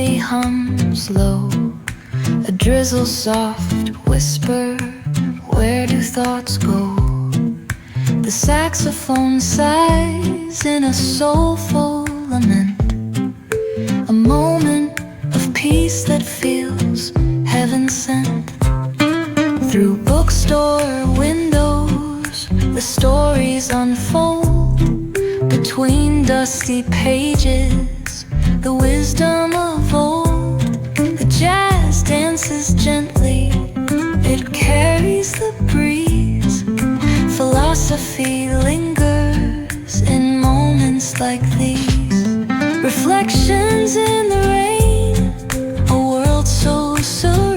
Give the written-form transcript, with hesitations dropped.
coffee hums low, a drizzle soft whisper, where do thoughts go? The saxophone sighs in a soulful lament, a moment of peace that feels heaven sent. Through bookstore windows, the stories unfold. Between dusty pages, the wisdom of old. The jazz dances gently, it carries the breeze. Philosophy